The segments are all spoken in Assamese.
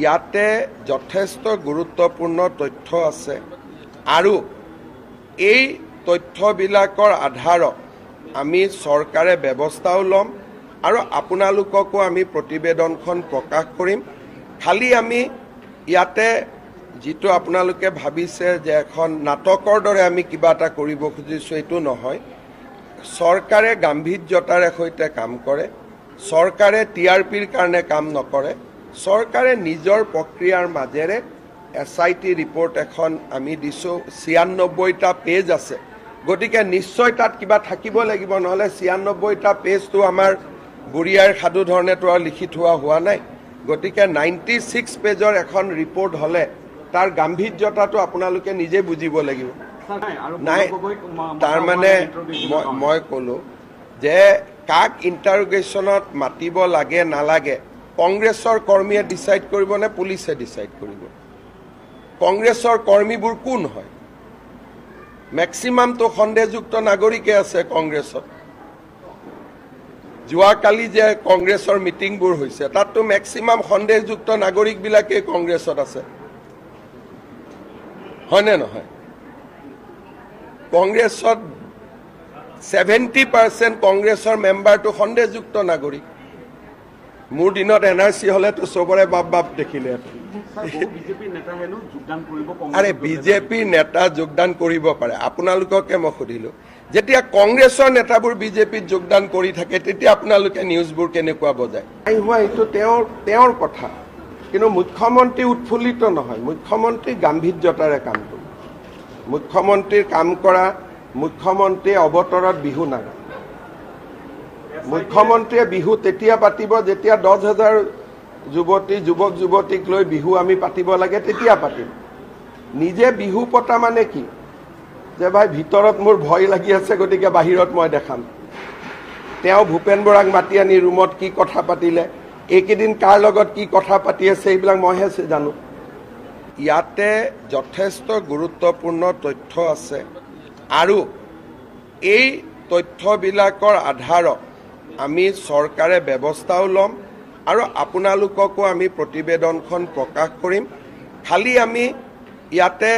ইয়াতে যথেষ্ট গুৰুত্বপূৰ্ণ তথ্য আছে আৰু এই তথ্যবিলাকৰ আধাৰত আমি চৰকাৰে ব্যৱস্থাও ল'ম আৰু আপোনালোককো আমি প্ৰতিবেদনখন প্ৰকাশ কৰিম। খালি আমি ইয়াতে যিটো আপোনালোকে ভাবিছে যে এখন নাটকৰ দৰে আমি কিবা এটা কৰিব খুজিছোঁ, এইটো নহয়। চৰকাৰে গাম্ভীৰ্যতাৰে সৈতে কাম কৰে। চৰকাৰে টিআৰপিৰ কাৰণে কাম নকৰে। চৰকাৰে নিজৰ প্ৰক্ৰিয়াৰ মাজেৰে SIT ৰিপৰ্ট এখন আমি দিছোঁ। 96টা পেজ আছে, গতিকে নিশ্চয় তাত কিবা থাকিব লাগিব, নহ'লে 96টা পেজটো আমাৰ বুঢ়ীয়াৰ সাধু ধৰণেতো আৰু লিখি থোৱা হোৱা নাই। গতিকে 96 পেজৰ এখন ৰিপৰ্ট হ'লে তাৰ গাম্ভীৰ্যতাটো আপোনালোকে নিজে বুজিব লাগিব। নাই, তাৰমানে মই ক'লোঁ যে কাক ইণ্টাৰোগেশ্যনত মাতিব লাগে নালাগে কংগ্ৰেছৰ কৰ্মীয়ে ডিচাইড কৰিব নে পুলিচে ডিচাইড কৰিব? কংগ্ৰেছৰ কৰ্মীবোৰ কোন হয়? মেক্সিমামটো সন্দেহযুক্ত নাগৰিকে আছে কংগ্ৰেছত। যোৱাকালি যে কংগ্ৰেছৰ মিটিংবোৰ হৈছে তাততো মেক্সিমাম সন্দেহযুক্ত নাগৰিকবিলাকেই কংগ্ৰেছত আছে, হয়নে নহয়? কংগ্ৰেছত 70% কংগ্ৰেছৰ মেম্বাৰটো সন্দেহযুক্ত নাগৰিক। মোৰ দিনত NRC হ'লেতো চবৰে বাপ বাপ দেখিলে। আৰে বিজেপিৰ নেতা যোগদান কৰিব পাৰে। আপোনালোককে মই সুধিলোঁ, যেতিয়া কংগ্ৰেছৰ নেতাবোৰ বিজেপিত যোগদান কৰি থাকে তেতিয়া আপোনালোকে নিউজবোৰ কেনেকুৱা বজায়? হোৱা এইটো তেওঁৰ কথা, কিন্তু মুখ্যমন্ত্ৰী উৎফুল্লিত নহয়। মুখ্যমন্ত্ৰী গাম্ভীৰ্যতাৰে কাম কৰে। মুখ্যমন্ত্ৰীৰ কাম কৰা, মুখ্যমন্ত্ৰীয়ে অৱতৰত বিহু নাগায়। মুখ্যমন্ত্ৰীয়ে বিহু তেতিয়া পাতিব যেতিয়া 10,000 যুৱক যুৱতীক লৈ বিহু আমি পাতিব লাগে, তেতিয়া পাতিম। নিজে বিহু পতা মানে কি? যে ভাই ভিতৰত মোৰ ভয় লাগি আছে, গতিকে বাহিৰত মই দেখাম। তেওঁ ভূপেন বৰাক মাতি আনি ৰুমত কি কথা পাতিলে, এইকেইদিন কাৰ লগত কি কথা পাতি আছে, এইবিলাক মইহে জানো। ইয়াতে যথেষ্ট গুৰুত্বপূৰ্ণ তথ্য আছে আৰু এই তথ্যবিলাকৰ আধাৰত আমি চৰকাৰে ব্যৱস্থাও ল'ম আৰু আপোনালোককো আমি প্ৰতিবেদনখন প্ৰকাশ কৰিম। খালি আমি ইয়াতে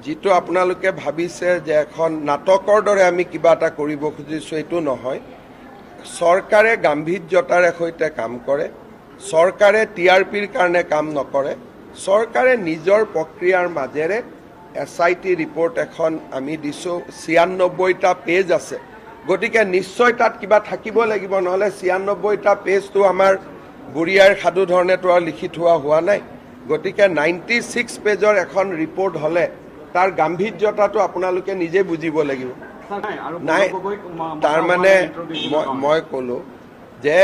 যিটো আপোনালোকে ভাবিছে যে এখন নাটকৰ দৰে আমি কিবা এটা কৰিব খুজিছোঁ, এইটো নহয়। চৰকাৰে গাম্ভীৰ্যতাৰে সৈতে কাম কৰে। চৰকাৰে টিআৰপিৰ কাৰণে কাম নকৰে। চৰকাৰে নিজৰ প্ৰক্ৰিয়াৰ মাজেৰে SIT ৰিপৰ্ট এখন আমি দিছোঁ। 96টা পেজ আছে, গতিকে নিশ্চয় তাত কিবা থাকিব লাগিব, নহ'লে 96টা পেজটো আমাৰ বুঢ়ীয়াৰ সাধু ধৰণেতো আৰু লিখি থোৱা হোৱা নাই। গতিকে 96 পেজৰ এখন ৰিপৰ্ট হ'লে তাৰ গাম্ভীৰ্যতাটো আপোনালোকে নিজে বুজিব লাগিব। নাই, তাৰমানে মই ক'লোঁ যে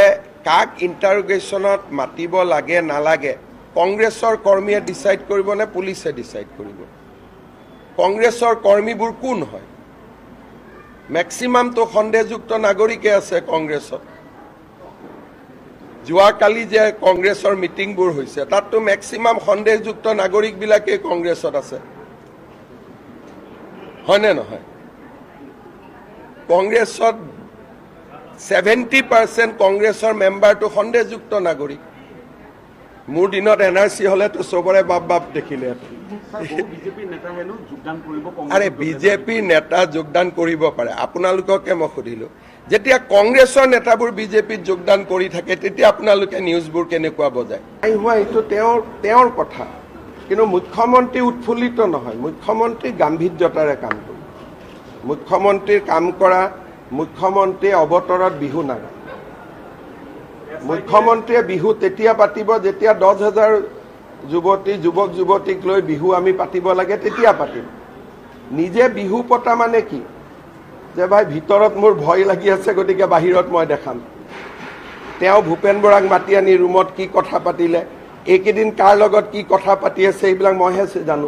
কাক ইণ্টাৰোগেশ্যনত মাতিব লাগে নালাগে কংগ্ৰেছৰ কৰ্মীয়ে ডিচাইড কৰিব নে পুলিচে ডিচাইড কৰিব? কংগ্ৰেছৰ কৰ্মীবোৰ কোন হয়? মেক্সিমামটো সন্দেহযুক্ত নাগৰিকে আছে কংগ্ৰেছত। যোৱাকালি যে কংগ্ৰেছৰ মিটিংবোৰ হৈছে তাততো মেক্সিমাম সন্দেহযুক্ত নাগৰিকবিলাকেই কংগ্ৰেছত আছে, হয়নে নহয়? কংগ্ৰেছত 70% কংগ্ৰেছৰ মেম্বাৰটো সন্দেহযুক্ত নাগৰিক। মোৰ দিনত NRC হ'লেতো চবৰে বাপ বাপ দেখিলে। আৰে বিজেপিৰ নেতা যোগদান কৰিব পাৰে। আপোনালোককে মই সুধিলোঁ, যেতিয়া কংগ্ৰেছৰ নেতাবোৰ বিজেপিত যোগদান কৰি থাকে তেতিয়া আপোনালোকে নিউজবোৰ কেনেকুৱা বজায়? হোৱা এইটো তেওঁৰ কথা, কিন্তু মুখ্যমন্ত্ৰী উৎফুল্লিত নহয়। মুখ্যমন্ত্ৰী গাম্ভীৰ্যতাৰে কাম কৰে। মুখ্যমন্ত্ৰীৰ কাম কৰা, মুখ্যমন্ত্ৰীয়ে অৱতৰত বিহু নাগায়। মুখ্যমন্ত্ৰীয়ে বিহু তেতিয়া পাতিব যেতিয়া 10,000 যুৱক যুৱতীক লৈ বিহু আমি পাতিব লাগে, তেতিয়া পাতিম। নিজে বিহু পতা মানে কি? যে ভাই ভিতৰত মোৰ ভয় লাগি আছে, গতিকে বাহিৰত মই দেখাম। তেওঁ ভূপেন বৰাক মাতি আনি ৰুমত কি কথা পাতিলে, এইকেইদিন কাৰ লগত কি কথা পাতি আছে, এইবিলাক মইহে জানো।